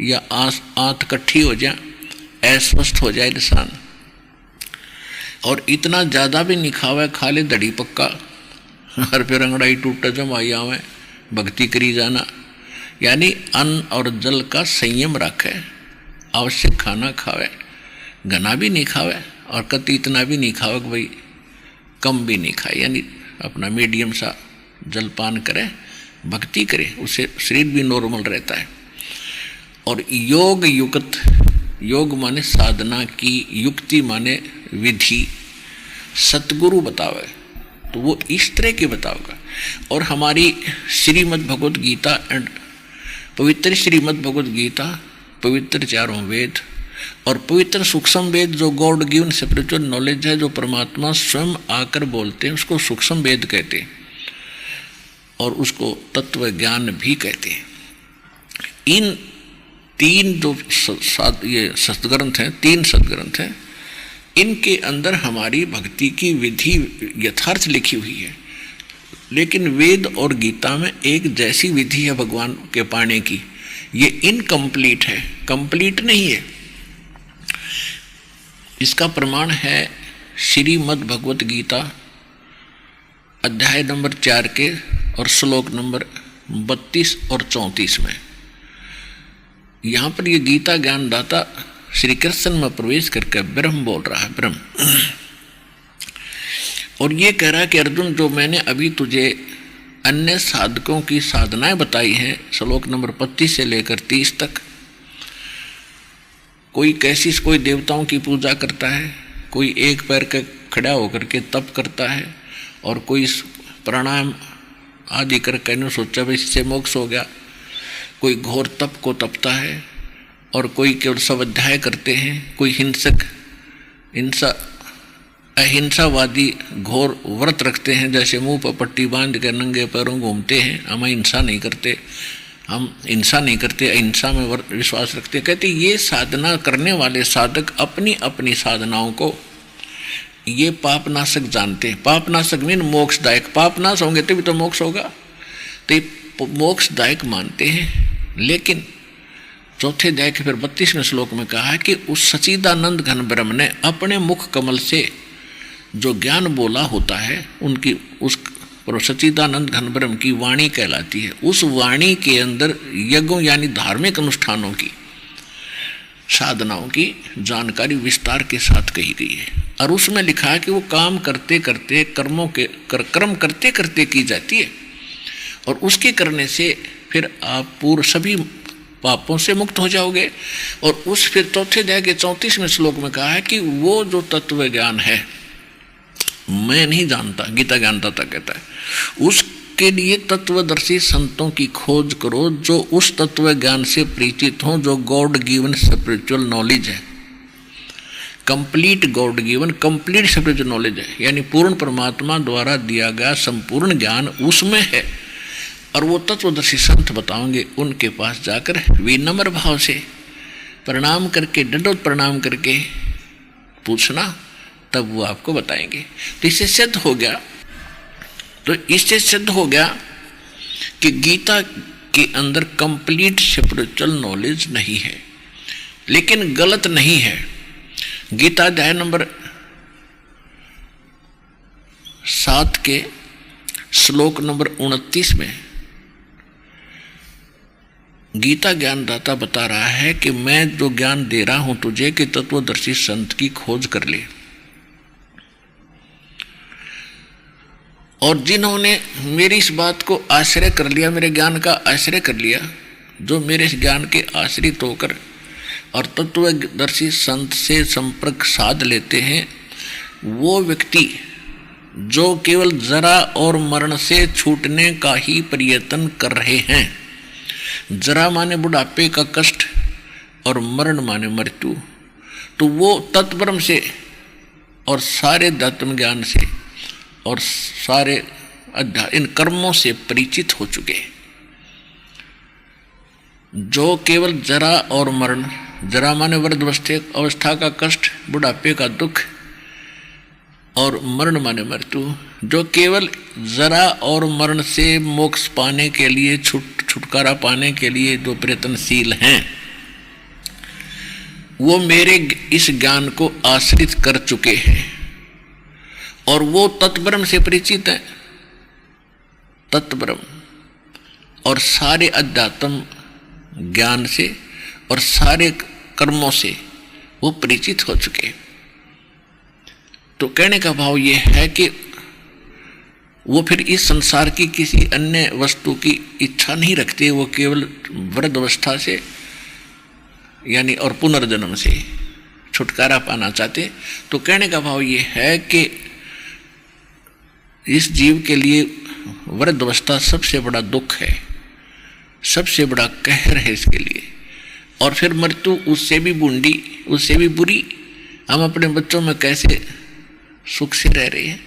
या आंत कट्ठी हो जाए, अस्वस्थ हो जाए इंसान। और इतना ज़्यादा भी नहीं खावे, खा ले दड़ी पक्का, और फिर अंगड़ाई टूटा जमाई आवे, भक्ति करी जाना। यानी अन्न और जल का संयम रखे, आवश्यक खाना खावे, घना भी नहीं खावे और कति इतना भी नहीं खावे कि भाई कम भी नहीं खाए, यानी अपना मीडियम सा जलपान करे, भक्ति करे, उससे शरीर भी नॉर्मल रहता है। और योग युक्त, योग माने साधना की, युक्ति माने विधि, सतगुरु बतावे तो वो इस तरह के बताओगा। और हमारी श्रीमद् भगवत गीता एंड पवित्र श्रीमद् भगवत गीता, पवित्र चारों वेद और पवित्र सूक्ष्म वेद जो गॉड गिवन स्पिरिचुअल नॉलेज है, जो परमात्मा स्वयं आकर बोलते हैं, उसको सूक्ष्म वेद कहते हैं और उसको तत्व ज्ञान भी कहते हैं। इन तीन जो ये सदग्रंथ हैं, 3 सदग्रंथ हैं, इनके अंदर हमारी भक्ति की विधि यथार्थ लिखी हुई है। लेकिन वेद और गीता में एक जैसी विधि है भगवान के पाने की, ये इनकम्प्लीट है, कंप्लीट नहीं है। इसका प्रमाण है श्रीमद् भगवत गीता अध्याय नंबर 4 के और श्लोक नंबर 32 और 34 में। यहाँ पर ये गीता ज्ञानदाता श्री कृष्ण में प्रवेश करके ब्रह्म बोल रहा है, ब्रह्म। और ये कह रहा है कि अर्जुन, जो मैंने अभी तुझे अन्य साधकों की साधनाएं बताई हैं, श्लोक नंबर 25 से लेकर 30 तक, कोई कैसी, कोई देवताओं की पूजा करता है, कोई एक पैर के खड़ा होकर के तप करता है, और कोई प्राणायाम आदि करके न सोचा भाई इससे मोक्ष हो गया, कोई घोर तप को तपता है, और कोई केवल स्वाध्याय करते हैं, कोई हिंसक अहिंसावादी घोर व्रत रखते हैं, जैसे मुंह पर पट्टी बांध कर नंगे पैरों घूमते हैं, हम हिंसा नहीं करते, हम हिंसा नहीं करते, अहिंसा में विश्वास रखते। कहते ये साधना करने वाले साधक अपनी अपनी साधनाओं को ये पापनाशक जानते हैं। पापनाशक मीन मोक्षदायक, पापनाश होंगे तभी तो मोक्ष होगा, तो ये मोक्षदायक मानते हैं। लेकिन चौथे अध्याय के फिर 32वें श्लोक में कहा है कि उस सच्चिदानंद घन ब्रह्म ने अपने मुख कमल से जो ज्ञान बोला होता है, उनकी उस सच्चिदानंद घन ब्रह्म की वाणी कहलाती है। उस वाणी के अंदर यज्ञों यानी धार्मिक अनुष्ठानों की, साधनाओं की जानकारी विस्तार के साथ कही गई है। और उसमें लिखा है कि वो काम करते करते कर्म करते करते की जाती है, और उसके करने से फिर आप पूर्व सभी पापों से मुक्त हो जाओगे। और उस फिर चौथे अध्याय के 34वें श्लोक में कहा है कि वो जो तत्व ज्ञान है मैं नहीं जानता, गीता ज्ञानदाता कहता है, उसके लिए तत्वदर्शी संतों की खोज करो जो उस तत्व ज्ञान से परिचित हों जो गॉड गिवन स्पिरिचुअल नॉलेज है। Complete God given, complete spiritual knowledge है, यानी पूर्ण परमात्मा द्वारा दिया गया संपूर्ण ज्ञान उसमें है। और वो तत्वदर्शी संत बताओगे, उनके पास जाकर विनम्र भाव से प्रणाम करके, दंडवत प्रणाम करके पूछना, तब वो आपको बताएंगे। तो इससे सिद्ध हो गया कि गीता के अंदर कंप्लीट स्पिरिचुअल नॉलेज नहीं है। लेकिन गलत नहीं है। गीता अध्याय नंबर 7 के श्लोक नंबर 29 में गीता ज्ञानदाता बता रहा है कि मैं जो ज्ञान दे रहा हूं तुझे कि तत्वदर्शी संत की खोज कर ले। और जिन्होंने मेरी इस बात को आश्रय कर लिया, मेरे ज्ञान का आश्रय कर लिया, जो मेरे इस ज्ञान के आश्रित होकर और तत्वदर्शी संत से संपर्क साध लेते हैं, वो व्यक्ति जो केवल जरा और मरण से छूटने का ही प्रयत्न कर रहे हैं। जरा माने बुढ़ापे का कष्ट और मरण माने मृत्यु, तो वो तत्परम से और सारे आत्म ज्ञान से और सारे इन कर्मों से परिचित हो चुके। जो केवल जरा और मरण, जरा माने वृद्ध अवस्था का कष्ट, बुढ़ापे का दुख और मरण माने मृत्यु, जो केवल जरा और मरण से मोक्ष पाने के लिए, छुटकारा पाने के लिए जो प्रयत्नशील हैं, वो मेरे इस ज्ञान को आश्रित कर चुके हैं और वो तत्ब्रह्म से परिचित है। तत्ब्रह्म और सारे अध्यात्म ज्ञान से और सारे कर्मों से वो परिचित हो चुके। तो कहने का भाव ये है कि वो फिर इस संसार की किसी अन्य वस्तु की इच्छा नहीं रखते, वो केवल वृद्ध अवस्था से यानी और पुनर्जन्म से छुटकारा पाना चाहते। तो कहने का भाव ये है कि इस जीव के लिए वृद्ध अवस्था सबसे बड़ा दुख है, सबसे बड़ा कहर है इसके लिए। और फिर मृत्यु उससे भी बूंदी, उससे भी बुरी। हम अपने बच्चों में कैसे सुख से रह रहे हैं,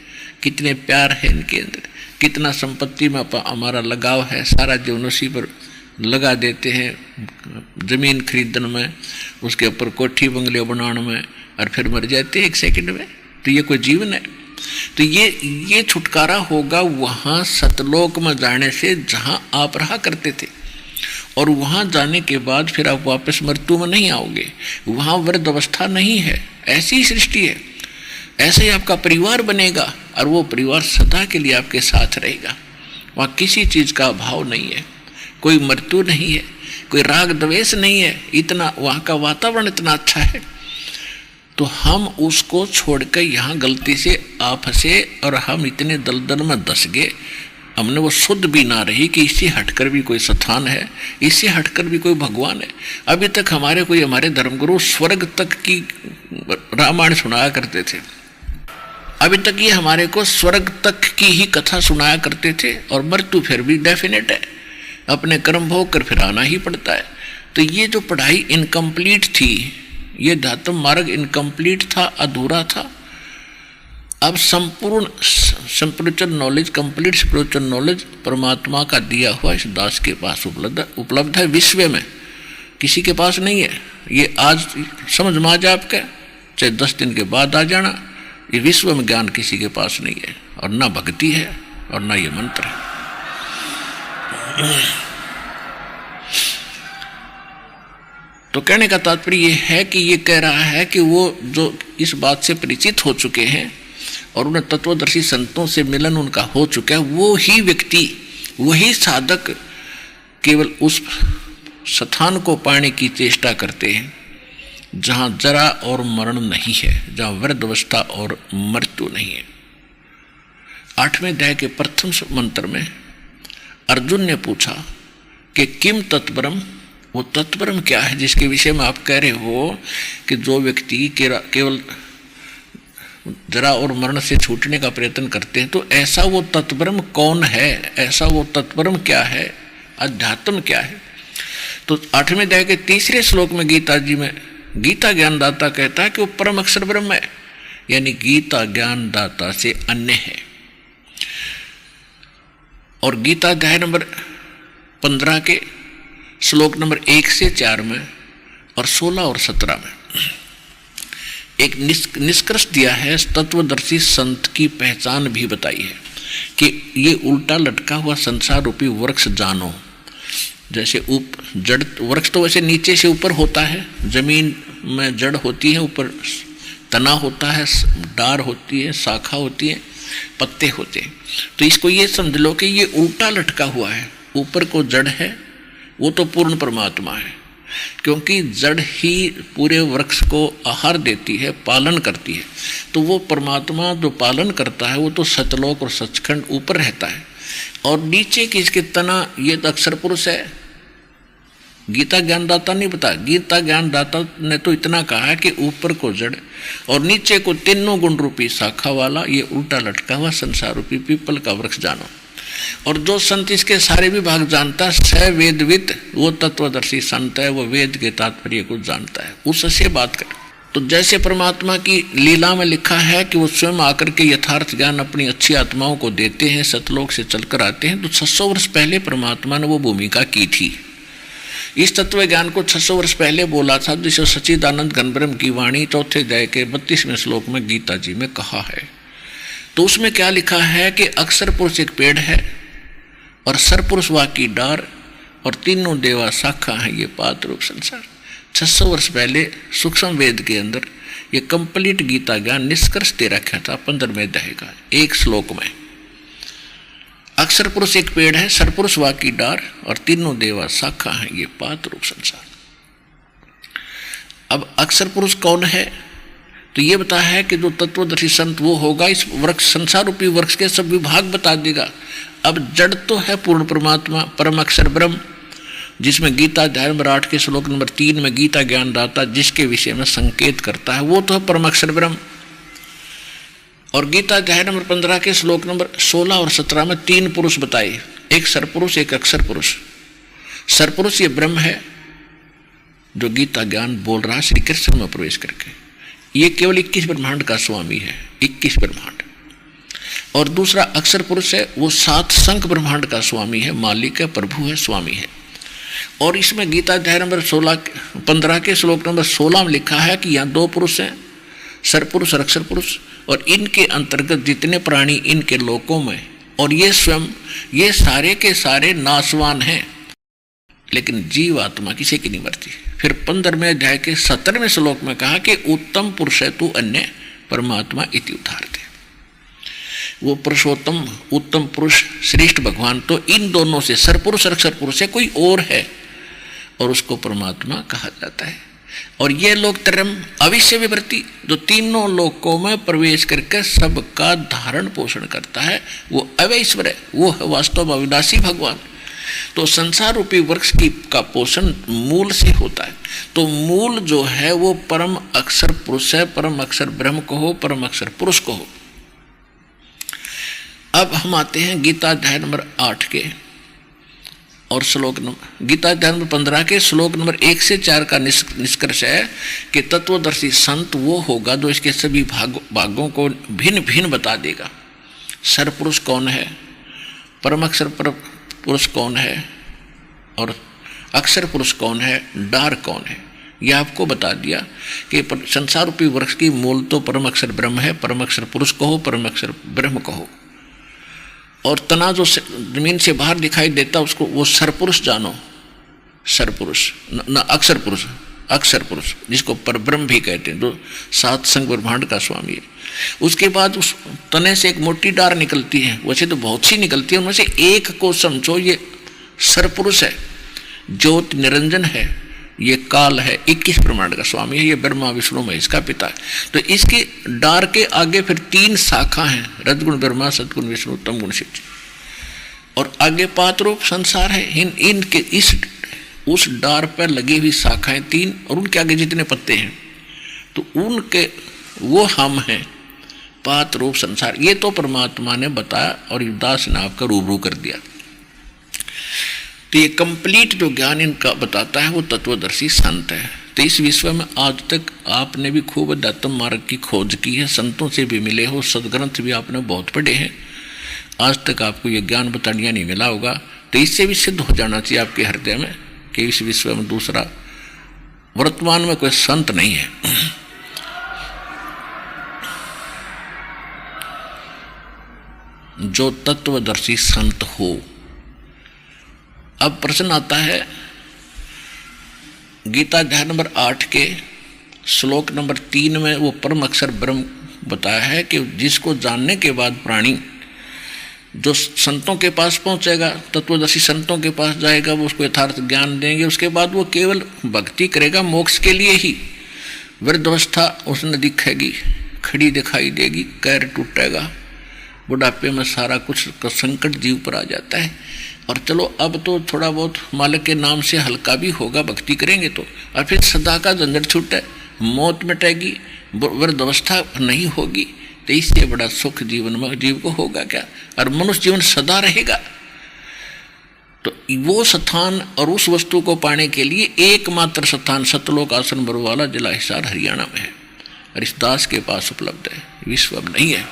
कितने प्यार है इनके अंदर, कितना संपत्ति में हमारा लगाव है, सारा जीवन उसी पर लगा देते हैं, जमीन खरीदने में, उसके ऊपर कोठी बंगले बनाने में, और फिर मर जाते हैं 1 सेकंड में। तो ये कोई जीवन है? तो ये छुटकारा होगा वहाँ सतलोक में जाने से जहाँ आप रहा करते थे, और वहाँ जाने के बाद फिर आप वापस मृत्यु में नहीं आओगे। वहाँ वृद्ध अवस्था नहीं है, ऐसी सृष्टि है, ऐसे ही आपका परिवार बनेगा और वो परिवार सदा के लिए आपके साथ रहेगा। वहाँ किसी चीज़ का अभाव नहीं है, कोई मृत्यु नहीं है, कोई राग द्वेष नहीं है, इतना वहाँ का वातावरण इतना अच्छा है। तो हम उसको छोड़कर यहाँ गलती से आ फंसे और हम इतने दलदल में धस गए, हमने वो शुद्ध भी ना रही कि इससे हटकर भी कोई स्थान है, इससे हटकर भी कोई भगवान है। अभी तक हमारे धर्मगुरु स्वर्ग तक की रामायण सुनाया करते थे, अभी तक ये हमारे को स्वर्ग तक की ही कथा सुनाया करते थे, और मृत्यु फिर भी डेफिनेट है, अपने कर्म भोग कर फिर आना ही पड़ता है। तो ये जो पढ़ाई इनकम्प्लीट थी, ये धातम मार्ग इनकम्प्लीट था, अधूरा था। अब संपूर्ण spiritual knowledge, complete spiritual knowledge परमात्मा का दिया हुआ इस दास के पास उपलब्ध है, विश्व में किसी के पास नहीं है। ये आज समझ में आ जाए आपके, चाहे 10 दिन के बाद आ जाना, ये विश्व में ज्ञान किसी के पास नहीं है, और ना भक्ति है और ना ये मंत्र है। तो कहने का तात्पर्य ये है कि ये कह रहा है कि वो जो इस बात से परिचित हो चुके हैं और उन्हें तत्वदर्शी संतों से मिलन उनका हो चुका है, वो ही व्यक्ति, वही साधक केवल उस स्थान को पाने की चेष्टा करते हैं जहाँ जरा और मरण नहीं है, जहाँ वृद्ध अवस्था और मृत्यु नहीं है। 8वें अध्याय के प्रथम मंत्र में अर्जुन ने पूछा कि किम तत्परम, वो तत्परम क्या है जिसके विषय में आप कह रहे हो कि जो व्यक्ति केवल जरा और मरण से छूटने का प्रयत्न करते हैं, तो ऐसा वो तत्परम कौन है, ऐसा वो तत्परम क्या है, अध्यात्म क्या है? तो 8वें अध्याय के 3 श्लोक में गीता जी में गीता ज्ञानदाता कहता है कि वो परम अक्षर ब्रह्म है, यानी गीता ज्ञानदाता से अन्य है। और गीता अध्याय नंबर 15 के श्लोक नंबर 1 से 4 में और 16 और 17 में एक निष्कर्ष दिया है, तत्वदर्शी संत की पहचान भी बताई है कि ये उल्टा लटका हुआ संसार रूपी वृक्ष जानो, जैसे जड़ वृक्ष तो वैसे नीचे से ऊपर होता है, जमीन में जड़ होती है, ऊपर तना होता है, डार होती है, शाखा होती है, पत्ते होते हैं। तो इसको ये समझ लो कि ये उल्टा लटका हुआ है। ऊपर को जड़ है, वो तो पूर्ण परमात्मा है, क्योंकि जड़ ही पूरे वृक्ष को आहार देती है, पालन करती है। तो वो परमात्मा जो पालन करता है वो तो सतलोक और सचखंड ऊपर रहता है, और नीचे की इसके तना ये तो अक्षर पुरुष है। गीता ज्ञानदाता नहीं बता, गीता ज्ञानदाता ने तो इतना कहा है कि ऊपर को जड़ और नीचे को तीनों गुण रूपी शाखा वाला ये उल्टा लटका हुआ संसार रूपी पीपल का वृक्ष जानो। और जो संत इसके सारे विभाग जानता है, स वेदविद, वो तत्वदर्शी संत है, वो वेद के तात्पर्य को जानता है, उससे बात कर। तो जैसे परमात्मा की लीला में लिखा है कि वो स्वयं आकर के यथार्थ ज्ञान अपनी अच्छी आत्माओं को देते हैं, सतलोक से चलकर आते हैं। तो 600 वर्ष पहले परमात्मा ने वो भूमिका की थी। इस तत्व ज्ञान को 600 वर्ष पहले बोला था, जिसे सच्चिदानंद घनब्रह्म की वाणी 4th अध्याय के 32वें श्लोक में गीता जी में कहा है। तो उसमें क्या लिखा है कि अक्षर पुरुष एक पेड़ है और सरपुरुष वा की डार और तीनों देवा शाखा है ये पात रूप संसार। 600 वर्ष पहले सूक्ष्म वेद के अंदर ये कंप्लीट गीता ज्ञान निष्कर्ष दे रखा था 15वें अध्याय का एक श्लोक में। अक्षर पुरुष एक पेड़ है, सरपुरुष वा की डार और तीनों देवा शाखा है ये पात रूप संसार। अब अक्षर पुरुष कौन है? तो ये बता है कि जो तत्वदर्शी संत वो होगा, इस वृक्ष संसार रूपी वृक्ष के सब विभाग बता देगा। अब जड़ तो है पूर्ण परमात्मा परम अक्षर ब्रह्म, जिसमें गीता अध्याय नंबर 8 के श्लोक नंबर 3 में गीता ज्ञानदाता जिसके विषय में संकेत करता है वो तो है परम अक्षर ब्रह्म। और गीता अध्याय नंबर 15 के श्लोक नंबर 16 और 17 में 3 पुरुष बताए, एक सरपुरुष एक अक्षर पुरुष। सरपुरुष ये ब्रह्म है जो गीता ज्ञान बोल रहा है श्री कृष्ण में प्रवेश करके, ये केवल 21 ब्रह्मांड का स्वामी है, 21 ब्रह्मांड। और दूसरा अक्षर पुरुष है, वो 7 संख्य ब्रह्मांड का स्वामी है, मालिक है, प्रभु है, स्वामी है। और इसमें गीता अध्याय नंबर 15 के श्लोक नंबर 16 में लिखा है कि यहाँ 2 पुरुष हैं, सरपुरुष और अक्षर पुरुष, और इनके अंतर्गत जितने प्राणी इनके लोकों में, और ये स्वयं ये सारे के सारे नाशवान हैं, लेकिन जीव आत्मा किसी की नहीं मरती। फिर 15वें अध्याय के 17वें श्लोक में कहा कि उत्तम पुरुष है तू अन्य परमात्मा इति उदाहरते। वो पुरुषोत्तम उत्तम पुरुष श्रेष्ठ भगवान तो इन दोनों से सरपुरुष और अक्षर पुरुष है, कोई और है, और उसको परमात्मा कहा जाता है। और ये लोग तरम अविश्य विवृत्ति जो तीनों लोकों में प्रवेश करके सबका धारण पोषण करता है, वो अवैश्वर है, वो है वास्तव में अविनाशी भगवान। तो संसार रूपी वृक्ष की का पोषण मूल से होता है। तो मूल जो है वो परम अक्षर पुरुष है, परम अक्षर ब्रह्म को हो, परम अक्षर पुरुष को हो। अब हम आते हैं गीता अध्याय नंबर 8 के और श्लोक नंबर गीता अध्याय नंबर 15 के श्लोक नंबर 1 से 4 का निष्कर्ष है कि तत्वदर्शी संत वो होगा जो इसके सभी भागों को भिन्न भिन्न बता देगा। सरपुरुष कौन है, परम अक्षर पुरुष कौन है, और अक्षर पुरुष कौन है, डार कौन है, यह आपको बता दिया कि संसार रूपी वृक्ष की मूल तो परम अक्षर ब्रह्म है, परम अक्षर पुरुष कहो, परम अक्षर ब्रह्म कहो। और तना जो जमीन से बाहर दिखाई देता उसको वो सरपुरुष जानो, सरपुरुष न अक्षर पुरुष, अक्षर पुरुष जिसको परब्रह्म भी कहते हैं, जो 7 संग ब्रह्मांड का स्वामी है। उसके बाद उस तने से एक मोटी डार निकलती है, वैसे तो बहुत सी निकलती है, उनमें से एक को समझो ये सरपुरुष है, ज्योति निरंजन है, ये काल है, 21 ब्रह्मांड का स्वामी है, ये ब्रह्मा विष्णु महेश का पिता है। तो इसके डार के आगे फिर 3 शाखा हैं, रजगुण ब्रह्मा, सदगुण विष्णु, तमगुण शिव जी, और आगे पात रूप संसार है। इनके इस उस डार पर लगी हुई शाखाएं 3 और उनके आगे जितने पत्ते हैं तो उनके वो हम हैं, पात रूप संसार। ये तो परमात्मा ने बताया और दास ने आपका रूबरू कर दिया। तो ये कंप्लीट जो ज्ञान इनका बताता है वो तत्वदर्शी संत है। तो इस विश्व में आज तक आपने भी खूब अध्यात्म मार्ग की खोज की है, संतों से भी मिले हो, सदग्रंथ भी आपने बहुत पढ़े हैं, आज तक आपको ये ज्ञान बतानिया नहीं मिला होगा। तो इससे भी सिद्ध हो जाना चाहिए आपके हृदय में कि इस विश्व में दूसरा वर्तमान में कोई संत नहीं है। जो तत्वदर्शी संत हो। अब प्रश्न आता है, गीता अध्याय नंबर 8 के श्लोक नंबर 3 में वो परम अक्षर ब्रह्म बताया है कि जिसको जानने के बाद प्राणी जो संतों के पास पहुंचेगा, तत्वदर्शी संतों के पास जाएगा, वो उसको यथार्थ ज्ञान देंगे, उसके बाद वो केवल भक्ति करेगा मोक्ष के लिए ही। वृद्धावस्था उसने दिखेगी, खड़ी दिखाई देगी, पैर टूटेगा, बुढ़ापे में सारा कुछ का संकट जीव पर आ जाता है। और चलो अब तो थोड़ा बहुत मालिक के नाम से हल्का भी होगा, भक्ति करेंगे तो, और फिर सदा का झंझट छूटे, मौत मिटेगी, वृद्धावस्था नहीं होगी, तो इससे बड़ा सुख जीवन में जीव को होगा क्या? और मनुष्य जीवन सदा रहेगा। तो वो स्थान और उस वस्तु को पाने के लिए एकमात्र स्थान सतलोक आश्रम बरवाला, जिला हिसार, हरियाणा में है, और इस दास के पास उपलब्ध है, विश्व में नहीं है।